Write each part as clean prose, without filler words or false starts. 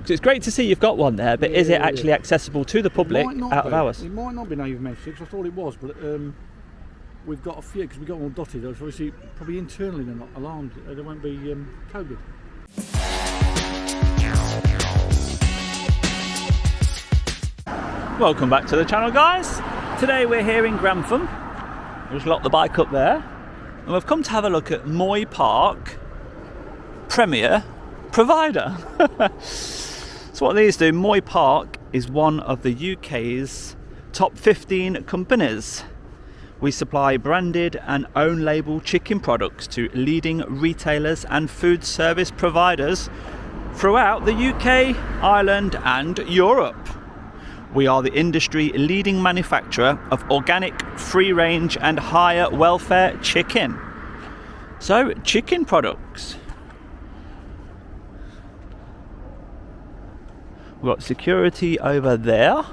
So it's great to see you've got one there, but is it actually accessible to the public out of hours? It might not be native emergency, because I thought it was, but we've got a few, because we've got all dotted, so obviously probably internally they're not alarmed, they won't be coded. Welcome back to the channel, guys. Today we're here in Grantham. We've locked the bike up there, and we've come to have a look at Moy Park Premier Provider. So what these do, Moy Park is one of the UK's top 15 companies. We supply branded and own label chicken products to leading retailers and food service providers throughout the UK, Ireland and Europe. We are the industry leading manufacturer of organic, free range and higher welfare chicken. So, chicken products. We've got security over there,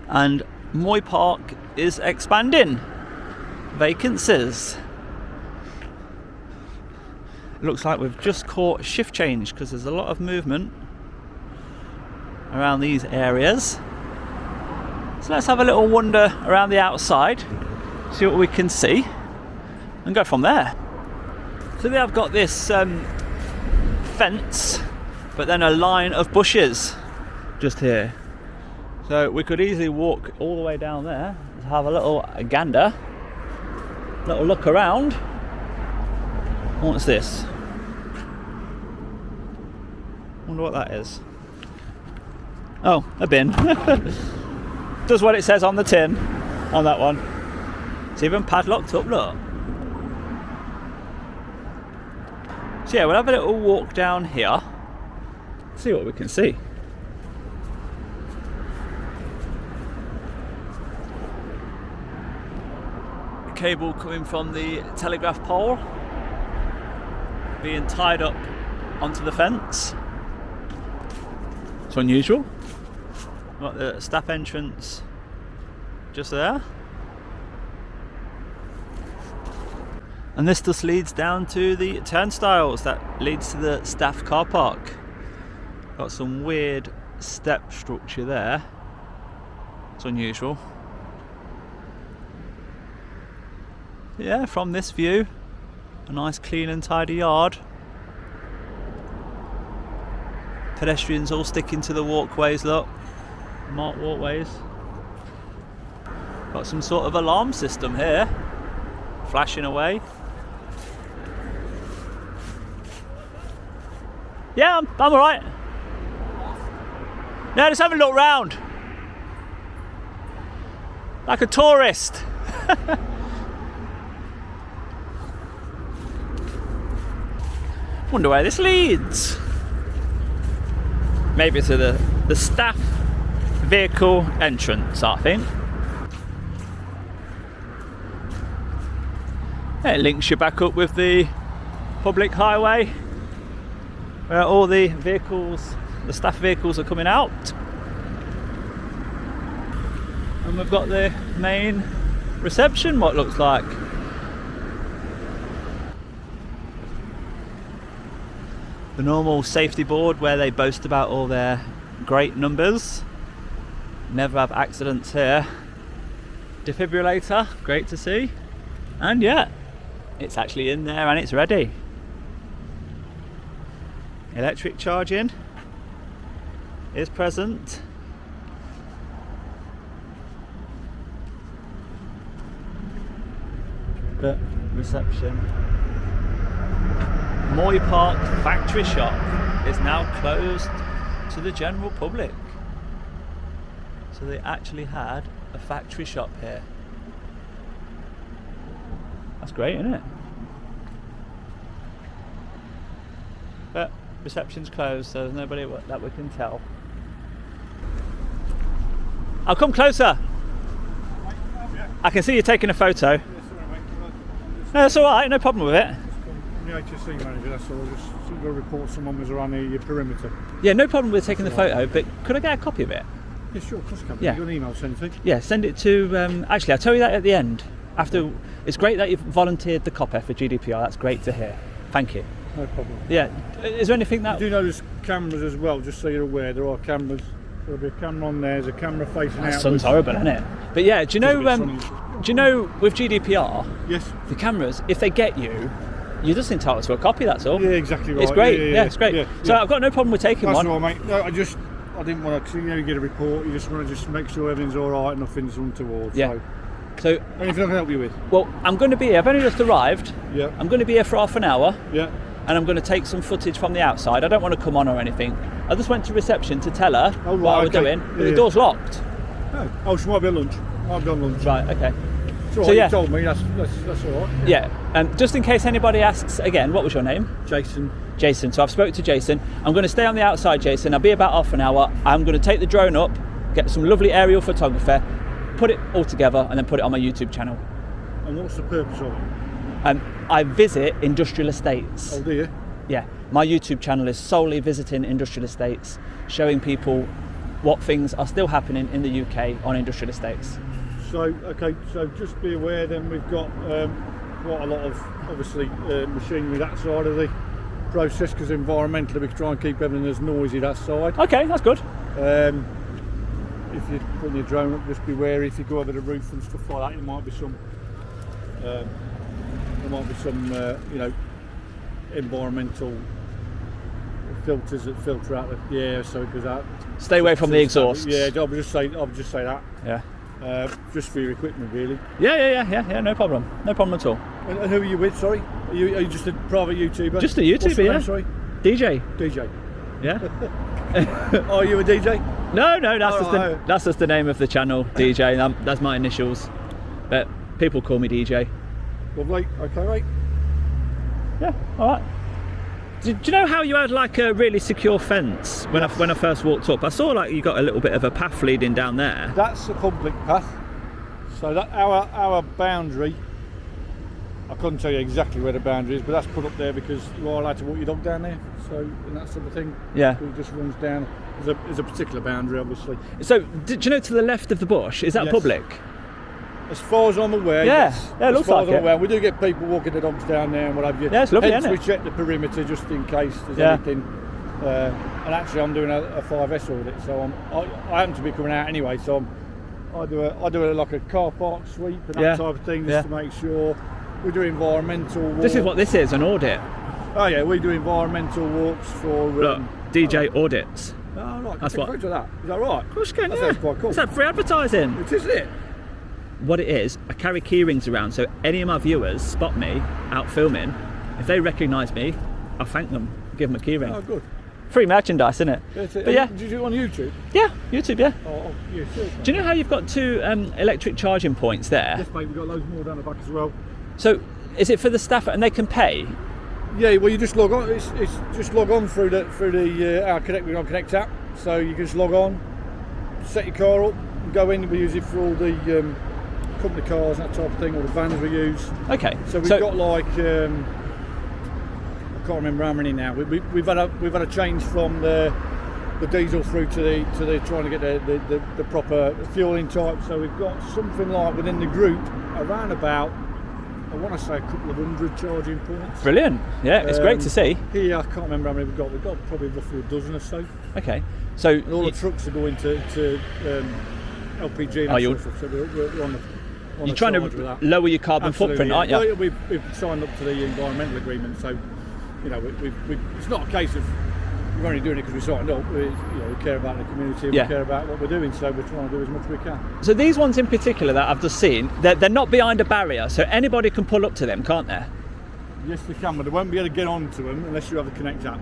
and Moy Park is expanding. Vacancies. Looks like we've just caught shift change because there's a lot of movement around these areas. So let's have a little wander around the outside, see what we can see, and go from there. So they have got this fence, but then a line of bushes just here. So we could easily walk all the way down there, have a little gander, little look around. What's this? Wonder what that is. Oh, a bin. Does what it says on the tin on that one. It's even padlocked up, look. So yeah, we'll have a little walk down here, see what we can see. A cable coming from the telegraph pole being tied up onto the fence. It's unusual. Got the staff entrance just there, and this just leads down to the turnstiles that leads to the staff car park. Got some weird step structure there. It's unusual. Yeah, from this view, a nice clean and tidy yard. Pedestrians all sticking to the walkways, look. Marked walkways. Got some sort of alarm system here, flashing away. Yeah, I'm alright. Yeah, just have a look round. Like a tourist. Wonder where this leads. Maybe to the staff vehicle entrance, I think. It links you back up with the public highway where all the vehicles, the staff vehicles, are coming out. And we've got the main reception, what looks like. The normal safety board where they boast about all their great numbers. Never have accidents here. Defibrillator, great to see. And yeah, it's actually in there and it's ready. Electric charging is present. The reception. Moy Park factory shop is now closed to the general public. So they actually had a factory shop here. That's great, isn't it? But reception's closed, so there's nobody that we can tell. I'll come closer. I can see you taking a photo. No, that's alright, no problem with it. The HSE Manager, that's all. Just go report someone was around the perimeter. Yeah, no problem with taking the photo, but could I get a copy of it? Yeah, sure, of course I can. Yeah. You got an email sent to? Yeah, send it to, actually I'll tell you that at the end. After, it's great that you've volunteered the copy for GDPR, that's great to hear. Thank you. no problem. Yeah. Is there anything that... You do know there's cameras as well, just so you're aware. There are cameras. There'll be a camera on there. There's a camera facing out. That sun's horrible, isn't it? But yeah, do you know with GDPR, yes, the cameras, if they get you, you're just entitled to a copy, that's all. Yeah, exactly right. It's great, yeah, it's great. Yeah, so I've got no problem with taking that's one. All right, mate. No, I didn't want to, you get a report, you just want to just make sure everything's all right, nothing's untoward. Yeah. So anything I can help you with? Well, I'm going to be here, I've only just arrived. Yeah. I'm going to be here for half an hour. Yeah. And I'm going to take some footage from the outside. I don't want to come on or anything. I just went to reception to tell her what we're doing, but the door's locked. Oh, she might be at lunch. Might be on lunch. Right, okay. It's all right, So, yeah. you told me, that's all right. Yeah, just in case anybody asks again, what was your name? Jason. Jason. So I've spoken to Jason. I'm going to stay on the outside, Jason. I'll be about half an hour. I'm going to take the drone up, get some lovely aerial photography, put it all together, and then put it on my YouTube channel. And what's the purpose of it? I visit industrial estates. Oh, do you? Yeah, my YouTube channel is solely visiting industrial estates, showing people what things are still happening in the UK on industrial estates. So, okay, so just be aware then we've got quite a lot of, obviously, machinery that side of the process, because environmentally we try and keep everything as noisy that side. Okay, that's good. If you're putting your drone up, just be wary if you go over the roof and stuff like that, there might be some environmental filters that filter out the air, so it goes out. Stay away from the exhaust. Yeah, I would just say that. Yeah. Just for your equipment, really. Yeah. No problem at all. And who are you with? Sorry, are you just a private YouTuber? Just a YouTuber, What's your yeah. name, sorry, DJ. Yeah. Are you a DJ? No, that's just the name of the channel, DJ. That's my initials, but people call me DJ. Lovely. Okay, mate. Yeah. All right. Do you know how you had like a really secure fence when I first walked up? I saw like you got a little bit of a path leading down there. That's a public path. So that our boundary, I couldn't tell you exactly where the boundary is, but that's put up there because you are allowed to walk your dog down there. So and that sort of thing. Yeah. It just runs down. There's a particular boundary, obviously. So do you know to the left of the bush? Is that Yes. public? As far as I'm aware, Yeah. yes. Yeah, it looks like it. Aware, we do get people walking their dogs down there and what have you. Yeah, it's lovely, Hence, isn't we it? check the perimeter just in case there's Yeah. anything. And actually, I'm doing a 5S audit, so I happen to be coming out anyway. So I do like a car park sweep and that type of thing, just to make sure we do environmental walks. This is what this is, an audit. Oh yeah, we do environmental walks for. Look, DJ audits. Oh right, That's take what. a photo of that. Is that right? Of course you can, That yeah. sounds quite cool. Is that free advertising? It is, isn't it? What it is, I carry key rings around, so any of my viewers spot me out filming. If they recognise me, I thank them, give them a key ring. Oh good. Free merchandise, isn't it? But yeah. Did you do it on YouTube? Yeah, YouTube, yeah. Oh yeah, sure. Do you know how you've got two electric charging points there? Yes, mate. We've got loads more down the back as well. So is it for the staff and they can pay? Yeah, well, you just log on. It's just log on through our Connect app. So you can just log on, set your car up, and go in. We use it for all the company cars and that type of thing, all the vans we use. Okay. So we've got like I can't remember how many now. We've had a change from the diesel through to the trying to get the proper fueling type. So we've got something like within the group around about, I want to say, a couple of 100 charging points. Brilliant. Yeah, it's great to see. Here, I can't remember how many we've got. We've got probably roughly a dozen or so. Okay. So And all the trucks are going to LPG and that sort of stuff. So we're on the you're trying to with that. lower your carbon footprint, aren't you? Well, we've signed up to the environmental agreement, so you know it's not a case of we're only doing it because we signed up. We care about the community, we care about what we're doing, so we're trying to do as much as we can. So these ones in particular that I've just seen, they're not behind a barrier, so anybody can pull up to them, can't they? Yes, they can, but they won't be able to get onto them unless you have the Connect app.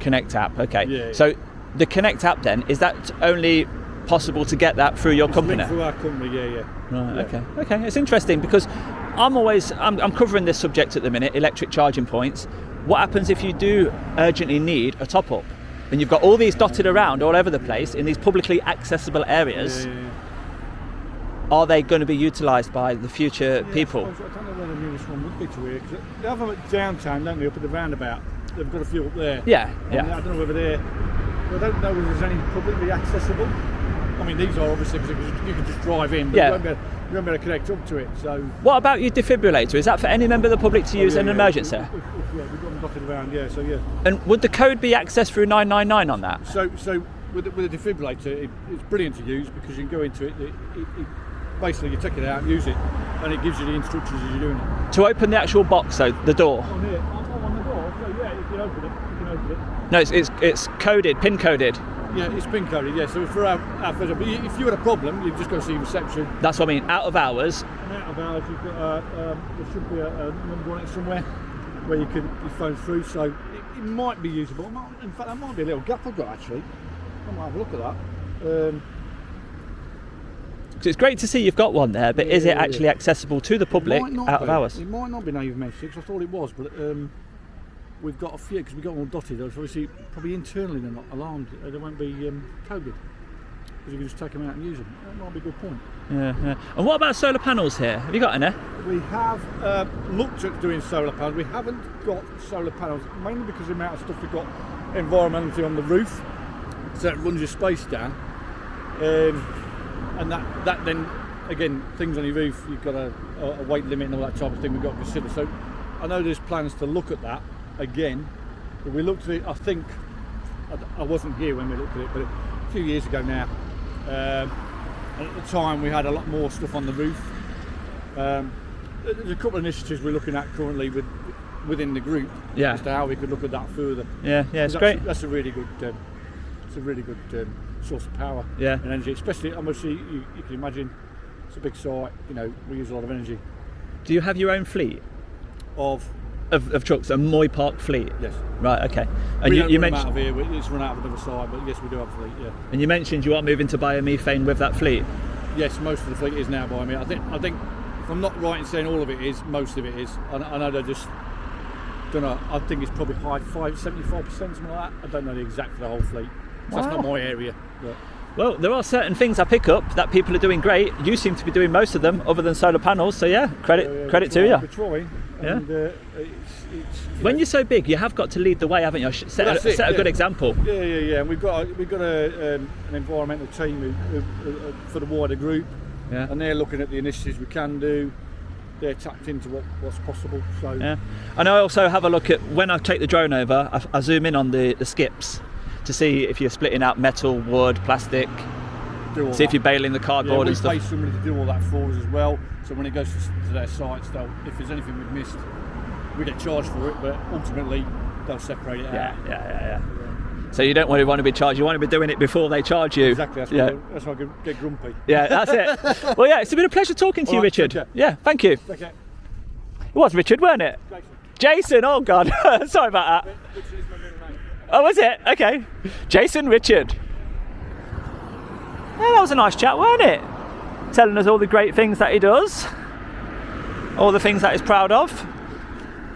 Connect app, okay. Yeah. So the Connect app then, is that only possible to get that through your company? Linked through our company, yeah. Right, Yeah. okay. It's interesting because I'm covering this subject at the minute, electric charging points. What happens if you do urgently need a top up? And you've got all these dotted around all over the place in these publicly accessible areas. Yeah. Are they going to be utilised by the future people? I don't know where the nearest one would be to here, because they have them at downtown, don't they, up at the roundabout. They've got a few up there. Yeah. I don't know whether I don't know if there's any publicly accessible. I mean, these are obviously because you can just drive in, but Yeah. you won't be able to connect up to it. So. What about your defibrillator? Is that for any member of the public to use in an emergency? Yeah, we've got them dotted around. Yeah, so yeah. And would the code be accessed through 999 on that? So with a defibrillator, it's brilliant to use because you can go into it. Basically, you take it out, use it, and it gives you the instructions as you're doing it. To open the actual box, though, the door. On here, on the door. So yeah, you can open it. No, it's coded, pin coded. Yeah, it's pin coded. Yeah, so for our but if you had a problem, you've just got to see reception. That's what I mean. Out of hours. And out of hours, you've got there should be a number on it somewhere where you can phone through. So it might be usable. In fact, that might be a little gap I've got actually. I might have a look at that. So it's great to see you've got one there, but is it actually accessible to the public out of hours? It might not be native message. I thought it was, but we've got a few because we've got them all dotted. Obviously, probably internally they're not alarmed. They won't be coded because you can just take them out and use them. That might be a good point. Yeah. And what about solar panels here? Have you got any? We have looked at doing solar panels. We haven't got solar panels mainly because of the amount of stuff we've got environmentally on the roof, so it runs your space down. And that then, again, things on your roof, you've got a weight limit and all that type of thing we've got to consider. So I know there's plans to look at that again. But we looked at it, I think, I wasn't here when we looked at it, but a few years ago now. And at the time we had a lot more stuff on the roof. There's a couple of initiatives we're looking at currently within the group as to how we could look at that further. Yeah, it's great. That's a really good source of power and energy, especially obviously you can imagine it's a big site, we use a lot of energy. Do you have your own fleet of trucks, a Moy Park fleet? Yes. Right, okay. And we you don't run mentioned out of here, it's run out of another site, but yes, we do have a fleet, yeah. And you mentioned you are moving to biomethane with that fleet? Yes, most of the fleet is now biomethane. I think if I'm not right in saying all of it is, most of it is. I know they're just, don't know, I think it's probably 75%, something like that. I don't know the exact for the whole fleet. So that's not my area. But. Well, there are certain things I pick up that people are doing great. You seem to be doing most of them, other than solar panels. So yeah, credit to you. We're trying. Yeah. And, when you're so big, you have got to lead the way, haven't you? Set a good example. Yeah. And we've got an environmental team for the wider group, and they're looking at the initiatives we can do. They're tapped into what's possible. So yeah, and I also have a look at when I take the drone over. I zoom in on the skips to see if you're splitting out metal, wood, plastic. See if you're baling the cardboard and stuff. We pay somebody to do all that for us as well. So when it goes to their sites, if there's anything we've missed, we get charged for it. But ultimately, they'll separate it out. Yeah. So you don't want to be charged. You want to be doing it before they charge you. Exactly. That's why I get grumpy. Yeah, that's it. Well, yeah, it's been a pleasure talking to you, Richard. Yeah, thank you. Take care. It was Richard, weren't it? Jason. Oh God, sorry about that. Richard is my middle name. Oh, was it? Okay. Jason Richard. Yeah, that was a nice chat, weren't it? Telling us all the great things that he does, all the things that he's proud of,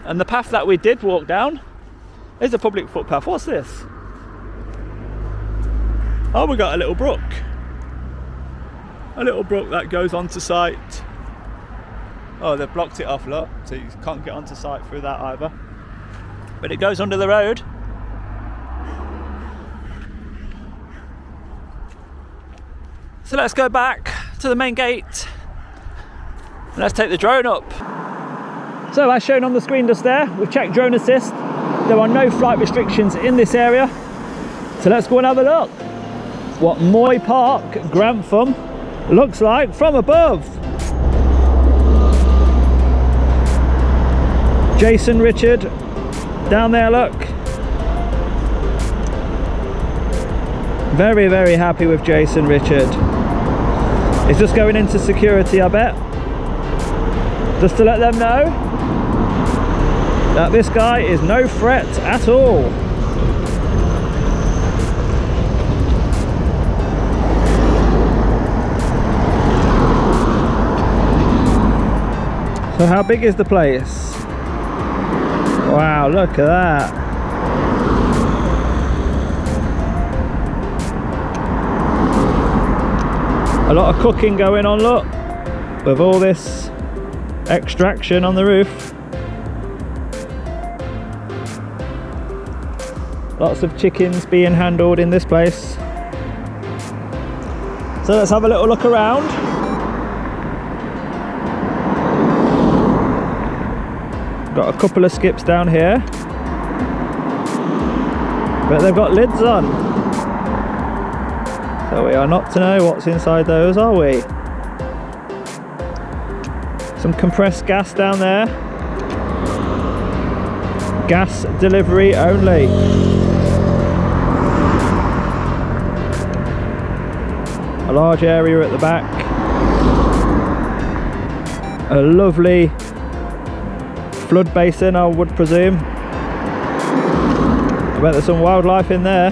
and the path that we did walk down is a public footpath. What's this? Oh, we got a little brook. A little brook that goes onto site. Oh, they've blocked it off, look, so you can't get onto site through that either. But it goes under the road. So let's go back to the main gate and let's take the drone up. So as shown on the screen just there, we've checked drone assist. There are no flight restrictions in this area. So let's go and have a look what Moy Park, Grantham looks like from above. Jason Richard down there, look. Very, very happy with Jason Richard. He's just going into security, I bet. Just to let them know that this guy is no threat at all. So how big is the place? Wow, look at that. A lot of cooking going on, look, with all this extraction on the roof. Lots of chickens being handled in this place. So let's have a little look around. Got a couple of skips down here, but they've got lids on, so we are not to know what's inside those, are we? Some compressed gas down there. Gas delivery only. A large area at the back. A lovely flood basin, I would presume. I bet there's some wildlife in there.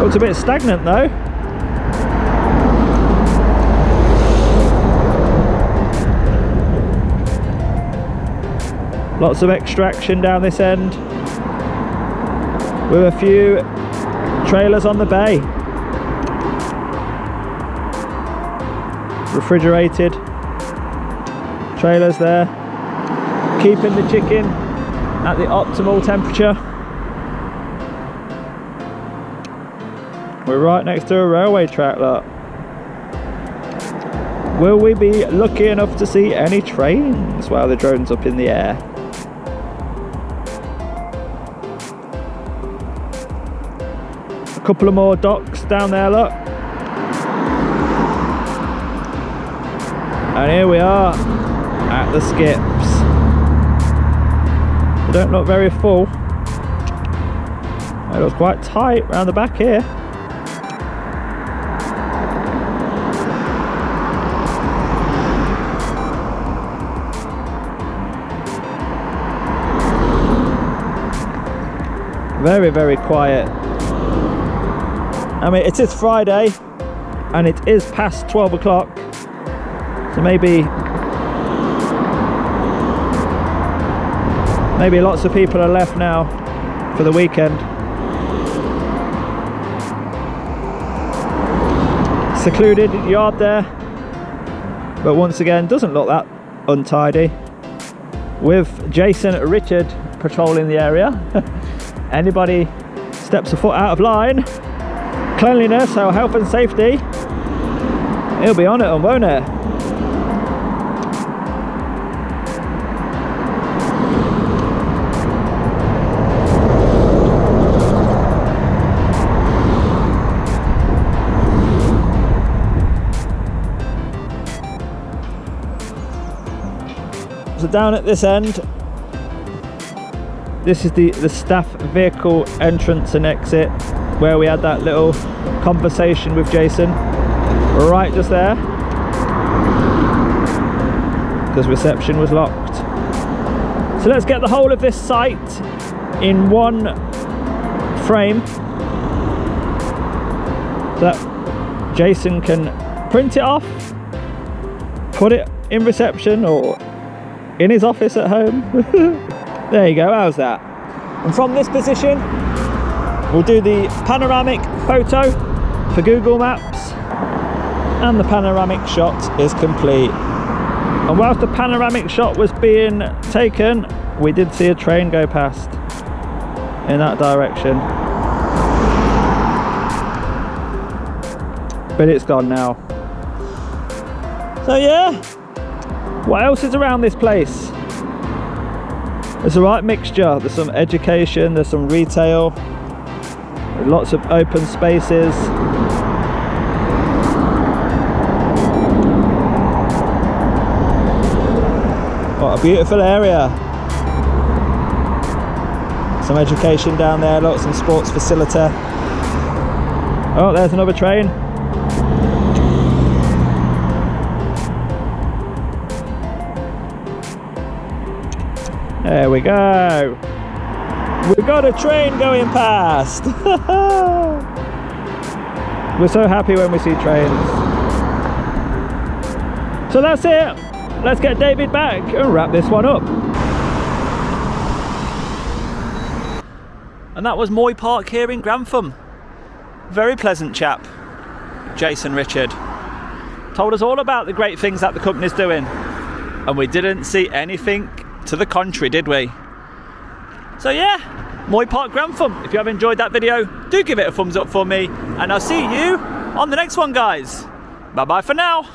Looks a bit stagnant though. Lots of extraction down this end, with a few trailers on the bay. Refrigerated trailers there, keeping the chicken at the optimal temperature. We're right next to a railway track, look. Will we be lucky enough to see any trains while the drone's up in the air? A couple of more docks down there, look. And here we are at the skips. They don't look very full. It looks quite tight around the back here. Very, very quiet. I mean, it is Friday and it is past 12 o'clock. So maybe lots of people are left now for the weekend. Secluded yard there, but once again doesn't look that untidy. With Jason Richard patrolling the area. Anybody steps a foot out of line, cleanliness or health and safety, he'll be on it, won't it? So down at this end, this is the staff vehicle entrance and exit, where we had that little conversation with Jason, right just there, because reception was locked. So let's get the whole of this site in one frame, so that Jason can print it off, put it in reception or in his office at home. There you go, how's that? And from this position, we'll do the panoramic photo for Google Maps, and the panoramic shot is complete. And whilst the panoramic shot was being taken, we did see a train go past in that direction. But it's gone now. So yeah, what else is around this place? It's a right mixture. There's some education, there's some retail, lots of open spaces. What a beautiful area. Some education down there, lots of sports facility. Oh, there's another train. There we go. We've got a train going past. We're so happy when we see trains. So that's it. Let's get David back and wrap this one up. And that was Moy Park here in Grantham. Very pleasant chap, Jason Richard. Told us all about the great things that the company's doing. And we didn't see anything to the contrary, did we? So yeah, Moy Park Grantham. If you have enjoyed that video, do give it a thumbs up for me, and I'll see you on the next one, guys. Bye bye for now.